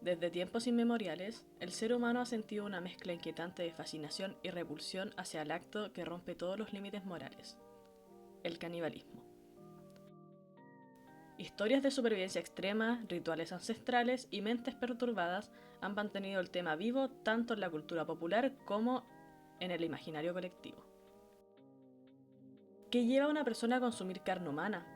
Desde tiempos inmemoriales, el ser humano ha sentido una mezcla inquietante de fascinación y repulsión hacia el acto que rompe todos los límites morales: el canibalismo. Historias de supervivencia extrema, rituales ancestrales y mentes perturbadas han mantenido el tema vivo tanto en la cultura popular como en el imaginario colectivo. ¿Qué lleva a una persona a consumir carne humana?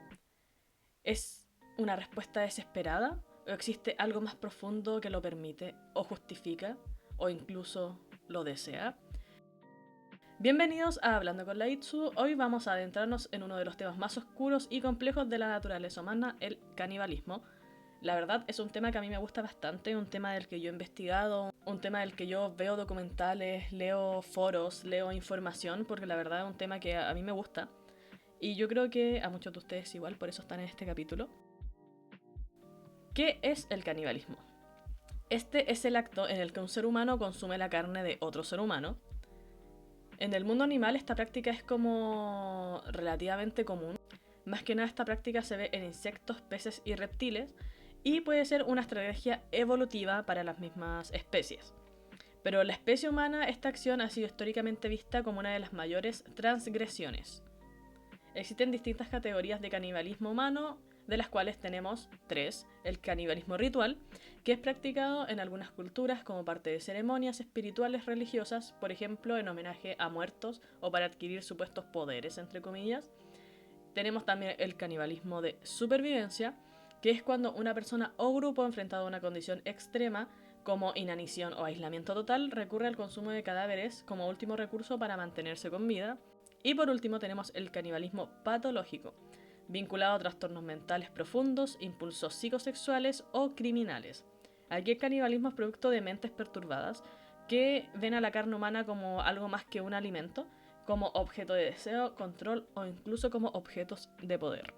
¿Es una respuesta desesperada? ¿O existe algo más profundo que lo permite, o justifica, o incluso lo desea? Bienvenidos a Hablando con la Itsu. Hoy vamos a adentrarnos en uno de los temas más oscuros y complejos de la naturaleza humana, el canibalismo. La verdad es un tema que a mí me gusta bastante, un tema del que yo he investigado, un tema del que yo veo documentales, leo foros, leo información, porque la verdad es un tema que a mí me gusta. Y yo creo que a muchos de ustedes igual, por eso están en este capítulo. ¿Qué es el canibalismo? Este es el acto en el que un ser humano consume la carne de otro ser humano. En el mundo animal esta práctica es como relativamente común. Más que nada esta práctica se ve en insectos, peces y reptiles y puede ser una estrategia evolutiva para las mismas especies. Pero en la especie humana esta acción ha sido históricamente vista como una de las mayores transgresiones. Existen distintas categorías de canibalismo humano, de las cuales tenemos tres: el canibalismo ritual, que es practicado en algunas culturas como parte de ceremonias espirituales religiosas, por ejemplo en homenaje a muertos o para adquirir supuestos poderes, entre comillas. Tenemos también el canibalismo de supervivencia, que es cuando una persona o grupo enfrentado a una condición extrema como inanición o aislamiento total recurre al consumo de cadáveres como último recurso para mantenerse con vida. Y por último tenemos el canibalismo patológico, vinculado a trastornos mentales profundos, impulsos psicosexuales o criminales. Aquí el canibalismo es producto de mentes perturbadas que ven a la carne humana como algo más que un alimento, como objeto de deseo, control o incluso como objetos de poder.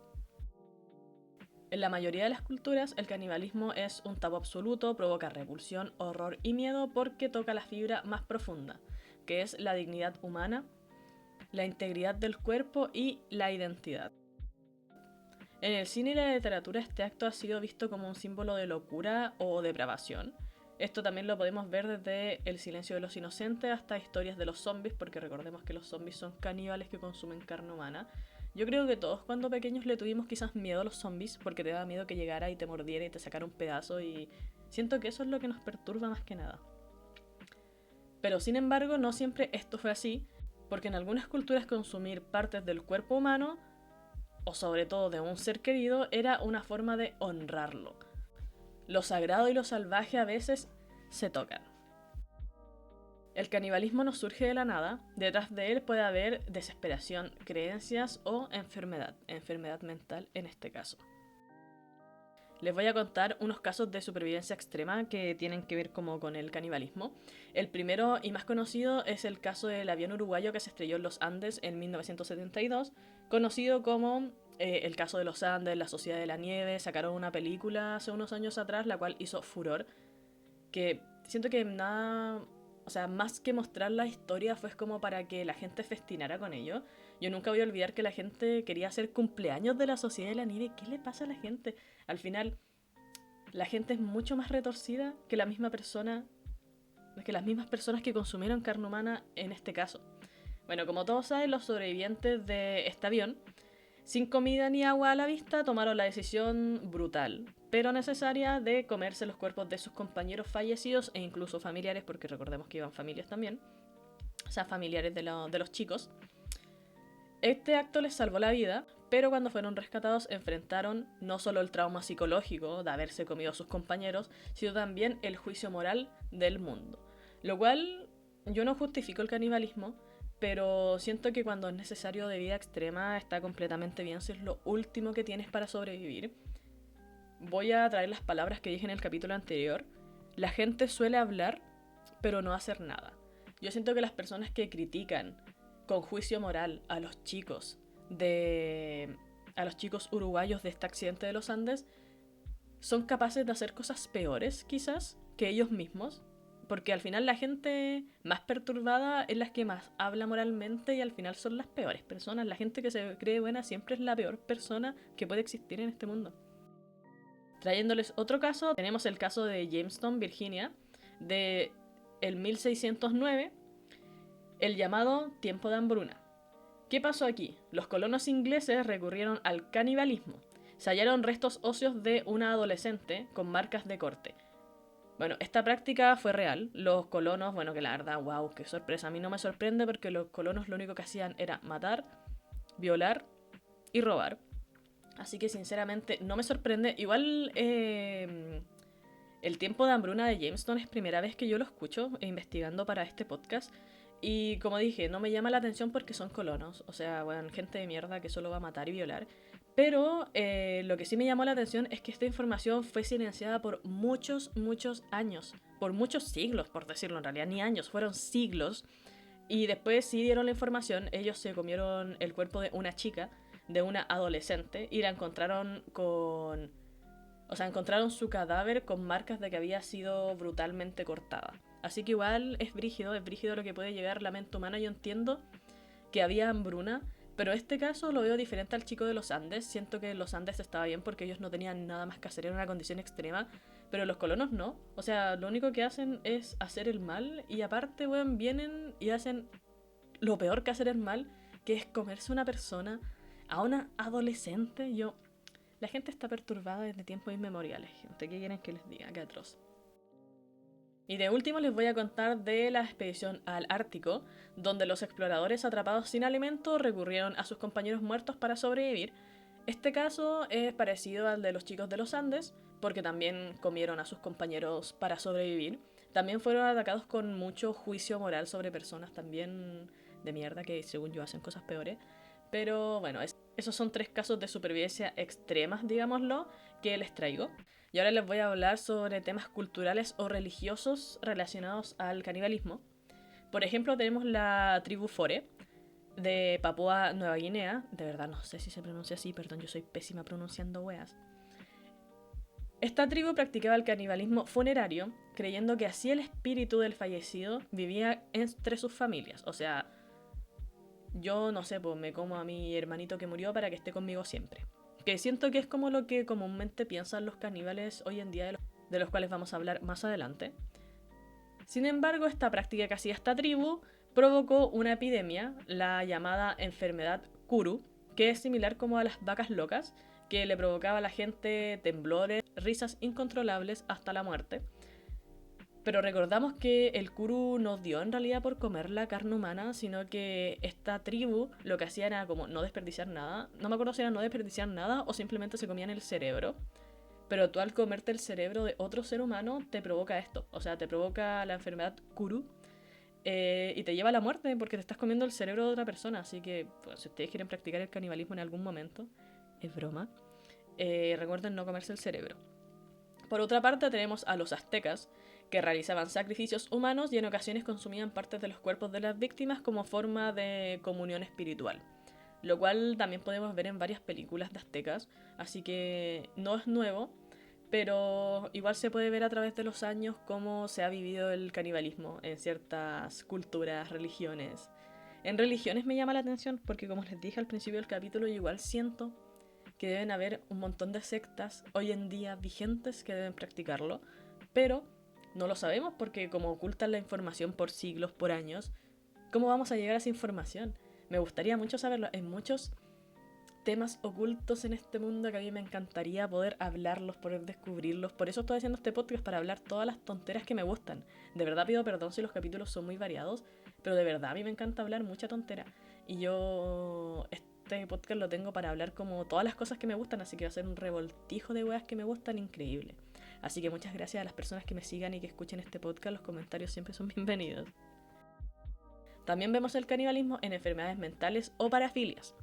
En la mayoría de las culturas, el canibalismo es un tabú absoluto, provoca repulsión, horror y miedo porque toca la fibra más profunda, que es la dignidad humana, la integridad del cuerpo y la identidad. En el cine y la literatura este acto ha sido visto como un símbolo de locura o depravación. Esto también lo podemos ver desde El silencio de los inocentes hasta historias de los zombies, porque recordemos que los zombies son caníbales que consumen carne humana. Yo creo que todos cuando pequeños le tuvimos quizás miedo a los zombies porque te daba miedo que llegara y te mordiera y te sacara un pedazo, y siento que eso es lo que nos perturba más que nada. Pero sin embargo no siempre esto fue así, porque en algunas culturas consumir partes del cuerpo humano o sobre todo de un ser querido, era una forma de honrarlo. Lo sagrado y lo salvaje a veces se tocan. El canibalismo no surge de la nada, detrás de él puede haber desesperación, creencias o enfermedad mental en este caso. Les voy a contar unos casos de supervivencia extrema que tienen que ver como con el canibalismo. El primero y más conocido es el caso del avión uruguayo que se estrelló en los Andes en 1972, conocido como el caso de los Andes, la Sociedad de la Nieve. Sacaron una película hace unos años atrás, la cual hizo furor, que siento que nada, o sea, más que mostrar la historia fue como para que la gente festinara con ello. Yo nunca voy a olvidar que la gente quería hacer cumpleaños de la Sociedad de la Nieve. ¿Qué le pasa a la gente? Al final, la gente es mucho más retorcida que la misma persona, que las mismas personas que consumieron carne humana en este caso. Bueno, como todos saben, los sobrevivientes de este avión, sin comida ni agua a la vista, tomaron la decisión brutal, pero necesaria, de comerse los cuerpos de sus compañeros fallecidos e incluso familiares, porque recordemos que iban familias también, o sea, familiares de los chicos. Este acto les salvó la vida, pero cuando fueron rescatados enfrentaron no solo el trauma psicológico de haberse comido a sus compañeros, sino también el juicio moral del mundo. Lo cual, yo no justifico el canibalismo, pero siento que cuando es necesario de vida extrema está completamente bien si es lo último que tienes para sobrevivir. Voy a traer las palabras que dije en el capítulo anterior. La gente suele hablar, pero no hacer nada. Yo siento que las personas que critican con juicio moral a los chicos a los chicos uruguayos de este accidente de los Andes son capaces de hacer cosas peores, quizás, que ellos mismos, porque al final la gente más perturbada es la que más habla moralmente y al final son las peores personas. La gente que se cree buena siempre es la peor persona que puede existir en este mundo. Trayéndoles otro caso, tenemos el caso de Jamestown, Virginia, de el 1609, el llamado tiempo de hambruna. ¿Qué pasó aquí? Los colonos ingleses recurrieron al canibalismo. Se hallaron restos óseos de una adolescente con marcas de corte. Bueno, esta práctica fue real. Los colonos, bueno, que la verdad, wow, qué sorpresa. A mí no me sorprende porque los colonos lo único que hacían era matar, violar y robar. Así que sinceramente no me sorprende. Igual el tiempo de hambruna de Jamestown es primera vez que yo lo escucho investigando para este podcast. Y como dije, no me llama la atención porque son colonos. O sea, bueno, gente de mierda que solo va a matar y violar. Pero lo que sí me llamó la atención es que esta información fue silenciada por muchos, muchos años. Por muchos siglos, por decirlo en realidad. Ni años, fueron siglos. Y después sí dieron la información. Ellos se comieron el cuerpo de una chica, de una adolescente. Y la encontraron con... O sea, encontraron su cadáver con marcas de que había sido brutalmente cortada. Así que igual es brígido lo que puede llegar la mente humana. Yo entiendo que había hambruna, pero este caso lo veo diferente al chico de los Andes. Siento que los Andes estaba bien porque ellos no tenían nada más que hacer, era una condición extrema, pero los colonos no. O sea, lo único que hacen es hacer el mal y aparte, weón, vienen y hacen lo peor que hacer el mal, que es comerse a una persona, a una adolescente. La gente está perturbada desde tiempos inmemoriales, gente. ¿Qué quieren que les diga? Qué atroz. Y de último les voy a contar de la expedición al Ártico, donde los exploradores atrapados sin alimento recurrieron a sus compañeros muertos para sobrevivir. Este caso es parecido al de los chicos de los Andes, porque también comieron a sus compañeros para sobrevivir. También fueron atacados con mucho juicio moral sobre personas también de mierda que según yo hacen cosas peores. Pero bueno, esos son 3 casos de supervivencia extremas, digámoslo, que les traigo. Y ahora les voy a hablar sobre temas culturales o religiosos relacionados al canibalismo. Por ejemplo, tenemos la tribu Fore de Papúa Nueva Guinea. De verdad, no sé si se pronuncia así, perdón, yo soy pésima pronunciando weas. Esta tribu practicaba el canibalismo funerario, creyendo que así el espíritu del fallecido vivía entre sus familias. O sea, yo no sé, pues me como a mi hermanito que murió para que esté conmigo siempre. Que siento que es como lo que comúnmente piensan los caníbales hoy en día, de los cuales vamos a hablar más adelante. Sin embargo, esta práctica que hacía esta tribu provocó una epidemia, la llamada enfermedad Kuru, que es similar como a las vacas locas, que le provocaba a la gente temblores, risas incontrolables hasta la muerte. Pero recordamos que el Kuru no dio en realidad por comer la carne humana, sino que esta tribu lo que hacía era como no desperdiciar nada. No me acuerdo si era no desperdiciar nada o simplemente se comían el cerebro. Pero tú al comerte el cerebro de otro ser humano te provoca esto. O sea, te provoca la enfermedad Kuru y te lleva a la muerte porque te estás comiendo el cerebro de otra persona. Así que pues, si ustedes quieren practicar el canibalismo en algún momento, es broma, recuerden no comerse el cerebro. Por otra parte tenemos a los aztecas, que realizaban sacrificios humanos y en ocasiones consumían partes de los cuerpos de las víctimas como forma de comunión espiritual. Lo cual también podemos ver en varias películas de aztecas, así que no es nuevo, pero igual se puede ver a través de los años cómo se ha vivido el canibalismo en ciertas culturas, religiones. En religiones me llama la atención porque como les dije al principio del capítulo, yo igual siento que deben haber un montón de sectas hoy en día vigentes que deben practicarlo, pero no lo sabemos porque como ocultan la información por siglos, por años, ¿cómo vamos a llegar a esa información? Me gustaría mucho saberlo. Hay muchos temas ocultos en este mundo que a mí me encantaría poder hablarlos, poder descubrirlos. Por eso estoy haciendo este podcast, para hablar todas las tonteras que me gustan. De verdad pido perdón si los capítulos son muy variados, pero de verdad a mí me encanta hablar mucha tontera. Y yo este podcast lo tengo para hablar como todas las cosas que me gustan, así que va a ser un revoltijo de weas que me gustan increíble. Así que muchas gracias a las personas que me sigan y que escuchen este podcast, los comentarios siempre son bienvenidos. También vemos el canibalismo en enfermedades mentales o parafilias.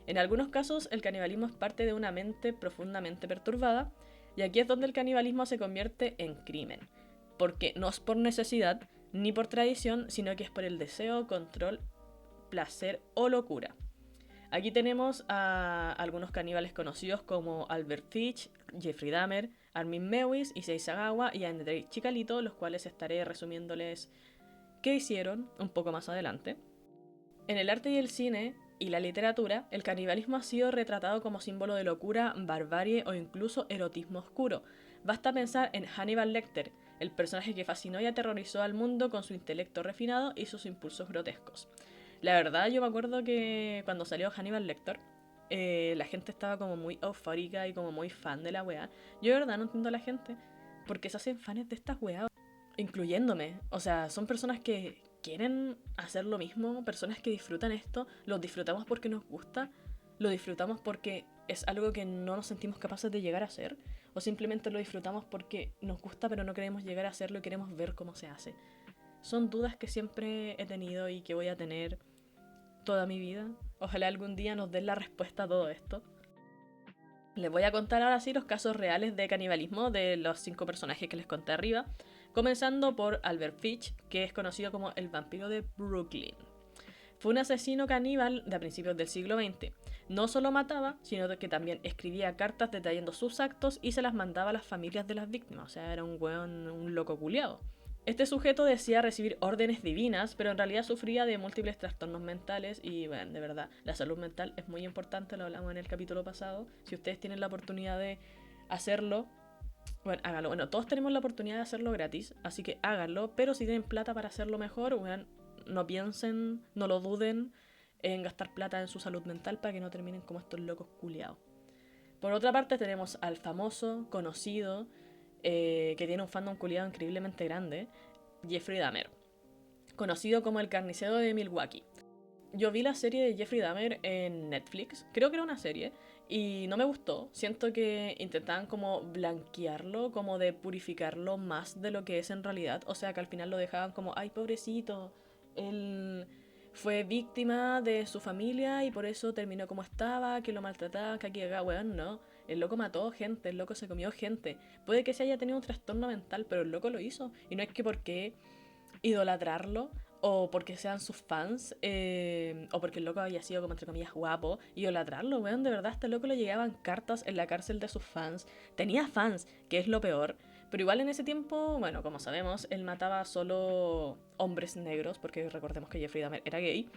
En algunos casos el canibalismo es parte de una mente profundamente perturbada, y aquí es donde el canibalismo se convierte en crimen, porque no es por necesidad ni por tradición, sino que es por el deseo, control, placer o locura. Aquí tenemos a algunos caníbales conocidos como Albert Fish, Jeffrey Dahmer, Armin Mewis, Issei Sagawa y Andrei Chikatilo, los cuales estaré resumiéndoles qué hicieron un poco más adelante. En el arte y el cine y la literatura, el canibalismo ha sido retratado como símbolo de locura, barbarie o incluso erotismo oscuro. Basta pensar en Hannibal Lecter, el personaje que fascinó y aterrorizó al mundo con su intelecto refinado y sus impulsos grotescos. La verdad, yo me acuerdo que cuando salió Hannibal Lecter, la gente estaba como muy eufórica y como muy fan de la weá. Yo de verdad no entiendo a la gente porque se hacen fans de estas weá, incluyéndome. O sea, son personas que quieren hacer lo mismo, personas que disfrutan esto, lo disfrutamos porque nos gusta, lo disfrutamos porque es algo que no nos sentimos capaces de llegar a hacer, o simplemente lo disfrutamos porque nos gusta pero no queremos llegar a hacerlo y queremos ver cómo se hace. Son dudas que siempre he tenido y que voy a tener toda mi vida. Ojalá algún día nos den la respuesta a todo esto. Les voy a contar ahora sí los casos reales de canibalismo de los 5 personajes que les conté arriba, comenzando por Albert Fitch, que es conocido como el vampiro de Brooklyn. Fue un asesino caníbal de a principios del siglo XX. No solo mataba, sino que también escribía cartas detallando sus actos y se las mandaba a las familias de las víctimas. O sea, era un weón, un loco culiado. Este sujeto decía recibir órdenes divinas, pero en realidad sufría de múltiples trastornos mentales y, bueno, de verdad, la salud mental es muy importante, lo hablamos en el capítulo pasado. Si ustedes tienen la oportunidad de hacerlo, bueno, háganlo. Bueno, todos tenemos la oportunidad de hacerlo gratis, así que háganlo, pero si tienen plata para hacerlo mejor, bueno, no piensen, no lo duden en gastar plata en su salud mental para que no terminen como estos locos culiados. Por otra parte tenemos al famoso, conocido, que tiene un fandom culiado increíblemente grande, Jeffrey Dahmer, conocido como el carnicero de Milwaukee. Yo vi la serie de Jeffrey Dahmer en Netflix, creo que era una serie, y no me gustó. Siento que intentaban como blanquearlo, como de purificarlo más de lo que es en realidad. O sea, que al final lo dejaban como, ay, pobrecito, él fue víctima de su familia y por eso terminó como estaba, que lo maltrataban, que aquí y acá, weón, no. El loco mató gente, el loco se comió gente. Puede que se haya tenido un trastorno mental, pero el loco lo hizo. Y no es que porque idolatrarlo o porque sean sus fans, o porque el loco haya sido como entre comillas guapo, idolatrarlo, weón, de verdad, a este loco le llegaban cartas en la cárcel de sus fans. Tenía fans, que es lo peor, pero igual en ese tiempo, bueno, como sabemos, él mataba solo hombres negros, porque recordemos que Jeffrey Dahmer era gay.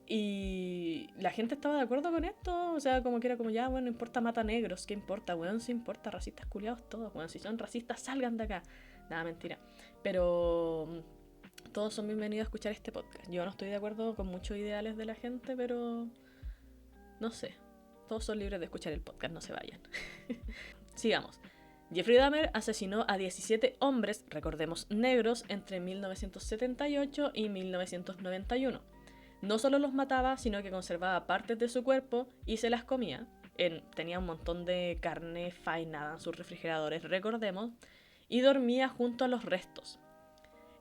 Y la gente estaba de acuerdo con esto, o sea, como que era como ya, bueno, no importa, mata negros, ¿qué importa? Weón, sí importa, racistas culiados todos, weón, si son racistas, salgan de acá. Nada, mentira. Pero todos son bienvenidos a escuchar este podcast. Yo no estoy de acuerdo con muchos ideales de la gente, pero no sé. Todos son libres de escuchar el podcast, no se vayan. Sigamos. Jeffrey Dahmer asesinó a 17 hombres, recordemos negros, entre 1978 y 1991. No solo los mataba, sino que conservaba partes de su cuerpo y se las comía. Tenía un montón de carne faenada en sus refrigeradores, recordemos, y dormía junto a los restos.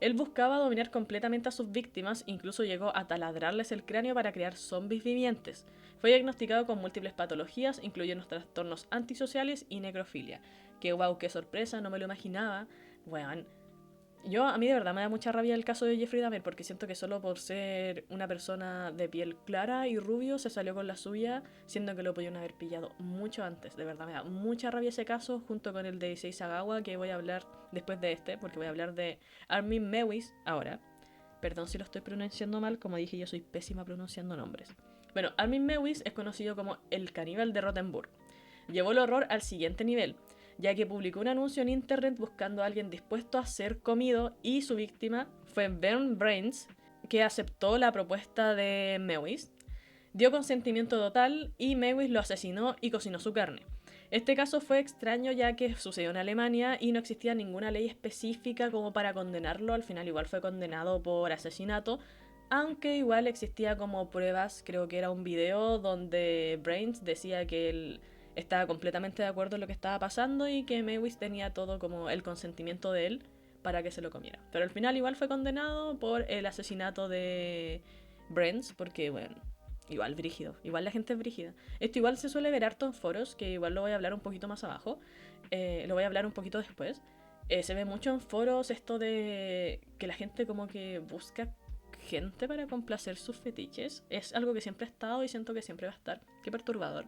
Él buscaba dominar completamente a sus víctimas, incluso llegó a taladrarles el cráneo para crear zombies vivientes. Fue diagnosticado con múltiples patologías, incluyendo trastornos antisociales y necrofilia. Que wow, qué sorpresa, no me lo imaginaba. Bueno, a mí de verdad me da mucha rabia el caso de Jeffrey Dahmer porque siento que solo por ser una persona de piel clara y rubio se salió con la suya, siendo que lo podían haber pillado mucho antes. De verdad me da mucha rabia ese caso junto con el de Issei Sagawa, que voy a hablar después de este, porque voy a hablar de Armin Mewis ahora. Perdón si lo estoy pronunciando mal, como dije yo soy pésima pronunciando nombres. Bueno, Armin Mewis es conocido como el caníbal de Rothenburg. Llevó el horror al siguiente nivel, ya que publicó un anuncio en internet buscando a alguien dispuesto a ser comido y su víctima fue Bernd Brains, que aceptó la propuesta de Mewis, dio consentimiento total y Mewis lo asesinó y cocinó su carne. Este caso fue extraño ya que sucedió en Alemania y no existía ninguna ley específica como para condenarlo, al final igual fue condenado por asesinato, aunque igual existía como pruebas, creo que era un video donde Brains decía que él estaba completamente de acuerdo en lo que estaba pasando y que Mewis tenía todo como el consentimiento de él para que se lo comiera. Pero al final igual fue condenado por el asesinato de Brains, porque bueno, igual brígido, igual la gente es brígida. Esto igual se suele ver harto en foros, que igual lo voy a hablar un poquito más abajo, lo voy a hablar un poquito después. Se ve mucho en foros esto de que la gente como que busca gente para complacer sus fetiches. Es algo que siempre ha estado y siento que siempre va a estar. Qué perturbador.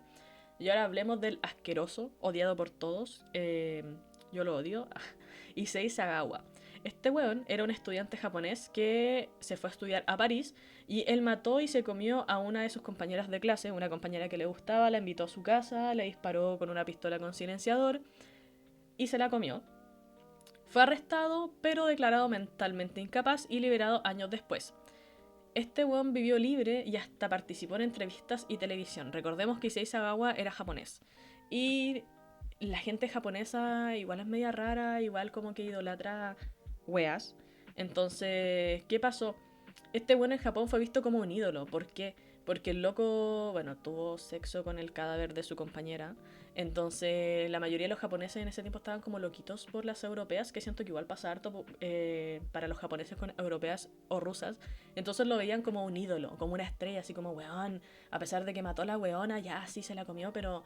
Y ahora hablemos del asqueroso, odiado por todos, yo lo odio, Issei Sagawa. Este weón era un estudiante japonés que se fue a estudiar a París y él mató y se comió a una de sus compañeras de clase, una compañera que le gustaba, la invitó a su casa, le disparó con una pistola con silenciador y se la comió. Fue arrestado, pero declarado mentalmente incapaz y liberado años después. Este weón vivió libre y hasta participó en entrevistas y televisión. Recordemos que Issei Sagawa era japonés. Y la gente japonesa igual es media rara, igual como que idolatra weas. Entonces, ¿qué pasó? Este weón en Japón fue visto como un ídolo. ¿Por qué? Porque el loco, bueno, tuvo sexo con el cadáver de su compañera. Entonces, la mayoría de los japoneses en ese tiempo estaban como loquitos por las europeas, que siento que igual pasa harto para los japoneses con europeas o rusas. Entonces lo veían como un ídolo, como una estrella, así como, weón, a pesar de que mató a la weona, ya sí se la comió, pero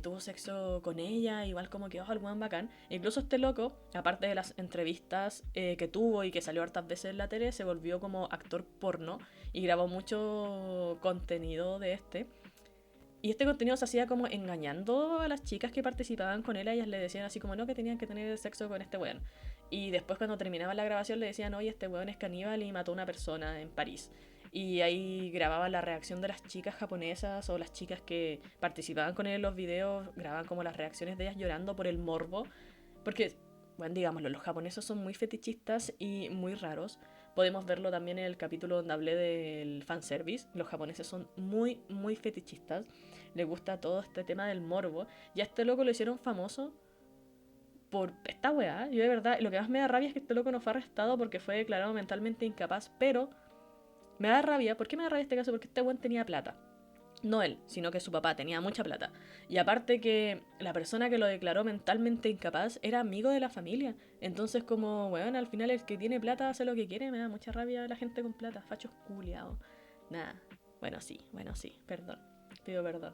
tuvo sexo con ella, igual como que, el weón bacán. Incluso este loco, aparte de las entrevistas que tuvo y que salió hartas veces en la tele, se volvió como actor porno y grabó mucho contenido de este. Y este contenido se hacía como engañando a las chicas que participaban con él. A ellas le decían así como, no, que tenían que tener sexo con este weón. Y después cuando terminaba la grabación le decían, oye, este weón es caníbal y mató a una persona en París. Y ahí grababan la reacción de las chicas japonesas o las chicas que participaban con él en los videos. Grababan como las reacciones de ellas llorando por el morbo. Porque, bueno, digámoslo, los japoneses son muy fetichistas y muy raros. Podemos verlo también en el capítulo donde hablé del fanservice. Los japoneses son muy, muy fetichistas. Les gusta todo este tema del morbo. Y a este loco lo hicieron famoso por esta weá. Yo de verdad, lo que más me da rabia es que este loco no fue arrestado porque fue declarado mentalmente incapaz. Pero me da rabia. ¿Por qué me da rabia este caso? Porque este weón tenía plata. No él, sino que su papá tenía mucha plata. Y aparte que la persona que lo declaró mentalmente incapaz era amigo de la familia. Entonces como, weón, al final el que tiene plata hace lo que quiere. Me da mucha rabia la gente con plata. Fachos culiados. Nada. Bueno, sí. Perdón. Pido perdón.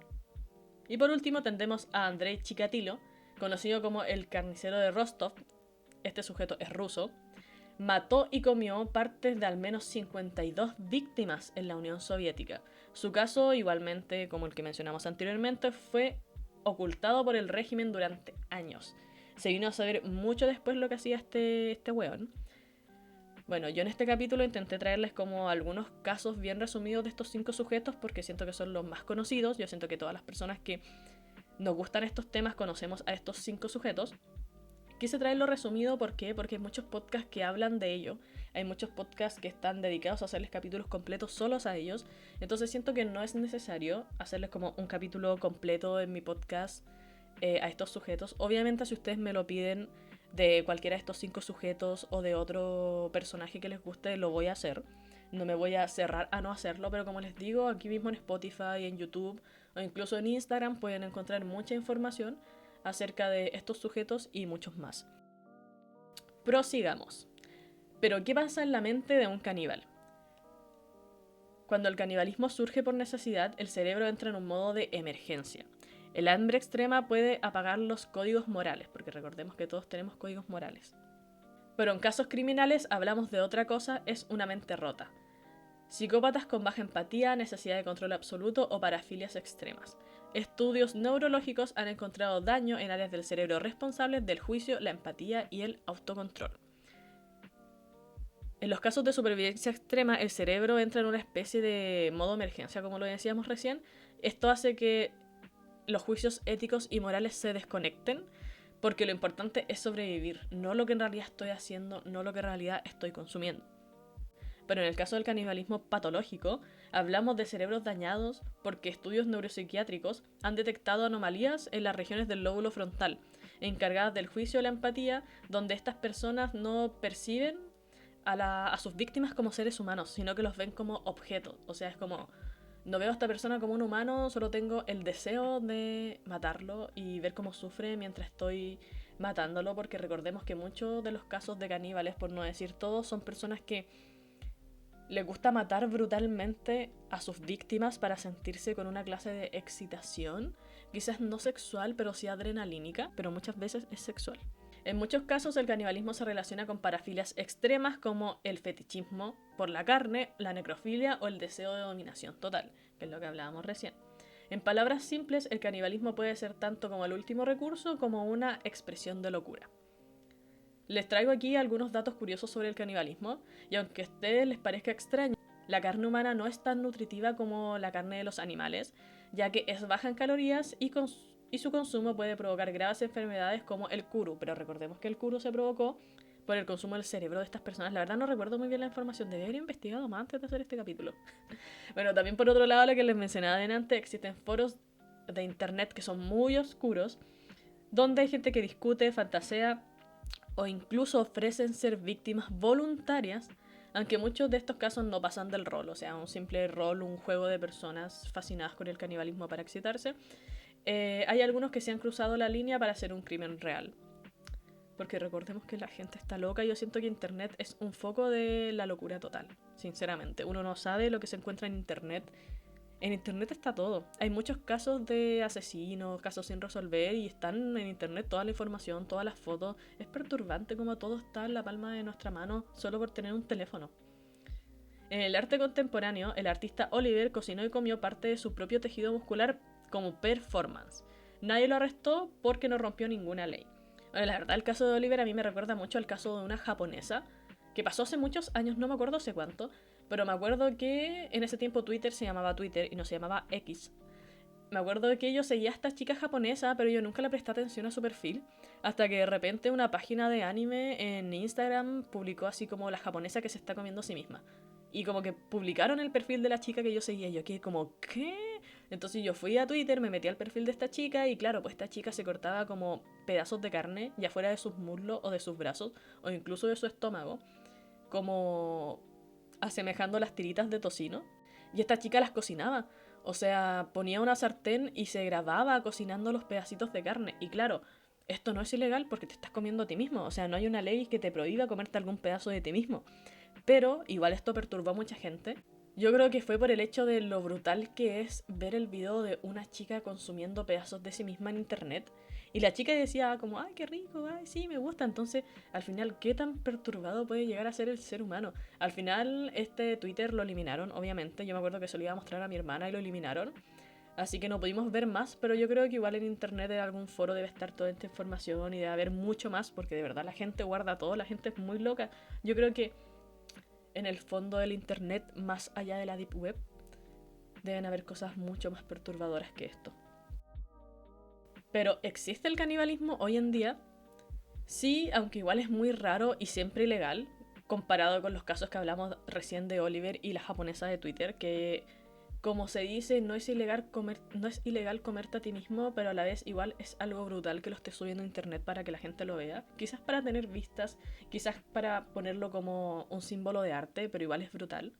Y por último tendremos a Andrei Chikatilo, conocido como el carnicero de Rostov. Este sujeto es ruso. Mató y comió partes de al menos 52 víctimas en la Unión Soviética. Su caso, igualmente como el que mencionamos anteriormente, fue ocultado por el régimen durante años. Se vino a saber mucho después lo que hacía este weón. Bueno, yo en este capítulo intenté traerles como algunos casos bien resumidos de estos 5 sujetos porque siento que son los más conocidos. Yo siento que todas las personas que nos gustan estos temas conocemos a estos 5 sujetos. Quise traerlo resumido, ¿por qué? Porque hay muchos podcasts que hablan de ello. Hay muchos podcasts que están dedicados a hacerles capítulos completos solos a ellos. Entonces siento que no es necesario hacerles como un capítulo completo en mi podcast a estos sujetos. Obviamente si ustedes me lo piden de cualquiera de estos 5 sujetos o de otro personaje que les guste, lo voy a hacer. No me voy a cerrar a no hacerlo, pero como les digo, aquí mismo en Spotify, en YouTube o incluso en Instagram pueden encontrar mucha información acerca de estos sujetos y muchos más. Prosigamos. Pero, ¿qué pasa en la mente de un caníbal? Cuando el canibalismo surge por necesidad, el cerebro entra en un modo de emergencia. El hambre extrema puede apagar los códigos morales, porque recordemos que todos tenemos códigos morales. Pero en casos criminales hablamos de otra cosa, es una mente rota. Psicópatas con baja empatía, necesidad de control absoluto o parafilias extremas. Estudios neurológicos han encontrado daño en áreas del cerebro responsables del juicio, la empatía y el autocontrol. En los casos de supervivencia extrema, el cerebro entra en una especie de modo emergencia, como lo decíamos recién. Esto hace que los juicios éticos y morales se desconecten, porque lo importante es sobrevivir, no lo que en realidad estoy haciendo, no lo que en realidad estoy consumiendo. Pero en el caso del canibalismo patológico, hablamos de cerebros dañados porque estudios neuropsiquiátricos han detectado anomalías en las regiones del lóbulo frontal, encargadas del juicio y la empatía, donde estas personas no perciben a sus víctimas como seres humanos, sino que los ven como objetos. O sea, es como, no veo a esta persona como un humano, solo tengo el deseo de matarlo y ver cómo sufre mientras estoy matándolo, porque recordemos que muchos de los casos de caníbales, por no decir todos, son personas que les gusta matar brutalmente a sus víctimas para sentirse con una clase de excitación, quizás no sexual, pero sí adrenalínica, pero muchas veces es sexual. En muchos casos el canibalismo se relaciona con parafilias extremas como el fetichismo por la carne, la necrofilia o el deseo de dominación total, que es lo que hablábamos recién. En palabras simples, el canibalismo puede ser tanto como el último recurso como una expresión de locura. Les traigo aquí algunos datos curiosos sobre el canibalismo, y aunque a ustedes les parezca extraño, la carne humana no es tan nutritiva como la carne de los animales, ya que es baja en calorías y su consumo puede provocar graves enfermedades como el kuru, pero recordemos que el kuru se provocó por el consumo del cerebro de estas personas. La verdad no recuerdo muy bien la información, debería haber investigado más antes de hacer este capítulo. Bueno, también por otro lado, lo que les mencionaba adelante, existen foros de internet que son muy oscuros, donde hay gente que discute, fantasea o incluso ofrecen ser víctimas voluntarias, aunque muchos de estos casos no pasan del rol, o sea, un simple rol, un juego de personas fascinadas con el canibalismo para excitarse. Hay algunos que se han cruzado la línea para hacer un crimen real. Porque recordemos que la gente está loca y yo siento que internet es un foco de la locura total, sinceramente. Uno no sabe lo que se encuentra en internet. En internet está todo. Hay muchos casos de asesinos, casos sin resolver y están en internet toda la información, todas las fotos. Es perturbante como todo está en la palma de nuestra mano solo por tener un teléfono. En el arte contemporáneo, el artista Oliver cocinó y comió parte de su propio tejido muscular como performance. Nadie lo arrestó porque no rompió ninguna ley. Bueno, la verdad, el caso de Oliver a mí me recuerda mucho al caso de una japonesa que pasó hace muchos años, no me acuerdo hace cuánto, pero me acuerdo que en ese tiempo Twitter se llamaba Twitter y no se llamaba X. Me acuerdo que yo seguía a esta chica japonesa, pero yo nunca le presté atención a su perfil, hasta que de repente una página de anime en Instagram publicó así como la japonesa que se está comiendo a sí misma. Y como que publicaron el perfil de la chica que yo seguía, y yo quedé como, ¿qué? Entonces yo fui a Twitter, me metí al perfil de esta chica y claro, pues esta chica se cortaba como pedazos de carne, ya fuera de sus muslos o de sus brazos, o incluso de su estómago, como asemejando las tiritas de tocino. Y esta chica las cocinaba. O sea, ponía una sartén y se grababa cocinando los pedacitos de carne. Y claro, esto no es ilegal porque te estás comiendo a ti mismo. O sea, no hay una ley que te prohíba comerte algún pedazo de ti mismo. Pero igual esto perturbó a mucha gente. Yo creo que fue por el hecho de lo brutal que es ver el video de una chica consumiendo pedazos de sí misma en internet. Y la chica decía como, ay, qué rico, ay, sí, me gusta. Entonces, al final, ¿qué tan perturbado puede llegar a ser el ser humano? Al final, este Twitter lo eliminaron, obviamente. Yo me acuerdo que se lo iba a mostrar a mi hermana y lo eliminaron. Así que no pudimos ver más, pero yo creo que igual en internet en algún foro debe estar toda esta información y debe haber mucho más, porque de verdad la gente guarda todo, la gente es muy loca. Yo creo que en el fondo del internet, más allá de la deep web, deben haber cosas mucho más perturbadoras que esto. Pero ¿existe el canibalismo hoy en día? Sí, aunque igual es muy raro y siempre ilegal, comparado con los casos que hablamos recién de Oliver y la japonesa de Twitter, que como se dice, no es ilegal comerte a ti mismo, pero a la vez igual es algo brutal que lo estés subiendo a internet para que la gente lo vea. Quizás para tener vistas, quizás para ponerlo como un símbolo de arte, pero igual es brutal.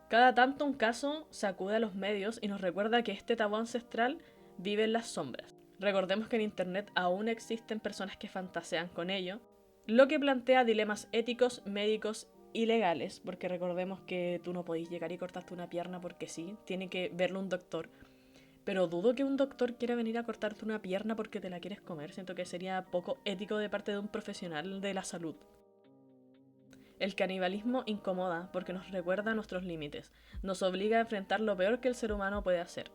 Cada tanto un caso sacude a los medios y nos recuerda que este tabú ancestral vive en las sombras. Recordemos que en internet aún existen personas que fantasean con ello, lo que plantea dilemas éticos, médicos y legales, porque recordemos que tú no podéis llegar y cortarte una pierna porque sí, tiene que verlo un doctor. Pero dudo que un doctor quiera venir a cortarte una pierna porque te la quieres comer, siento que sería poco ético de parte de un profesional de la salud. El canibalismo incomoda porque nos recuerda nuestros límites, nos obliga a enfrentar lo peor que el ser humano puede hacer.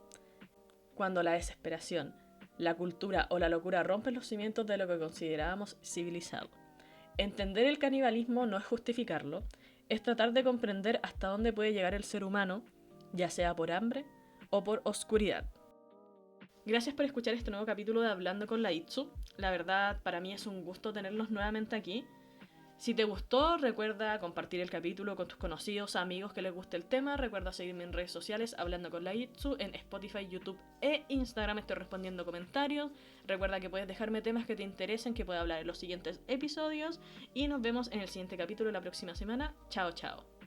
Cuando la desesperación, la cultura o la locura rompen los cimientos de lo que considerábamos civilizado. Entender el canibalismo no es justificarlo, es tratar de comprender hasta dónde puede llegar el ser humano, ya sea por hambre o por oscuridad. Gracias por escuchar este nuevo capítulo de Hablando con la Itsu. La verdad, para mí es un gusto tenerlos nuevamente aquí. Si te gustó, recuerda compartir el capítulo con tus conocidos, amigos que les guste el tema. Recuerda seguirme en redes sociales Hablando con la Itsu, en Spotify, YouTube e Instagram. Estoy respondiendo comentarios. Recuerda que puedes dejarme temas que te interesen, que pueda hablar en los siguientes episodios. Y nos vemos en el siguiente capítulo la próxima semana. Chao, chao.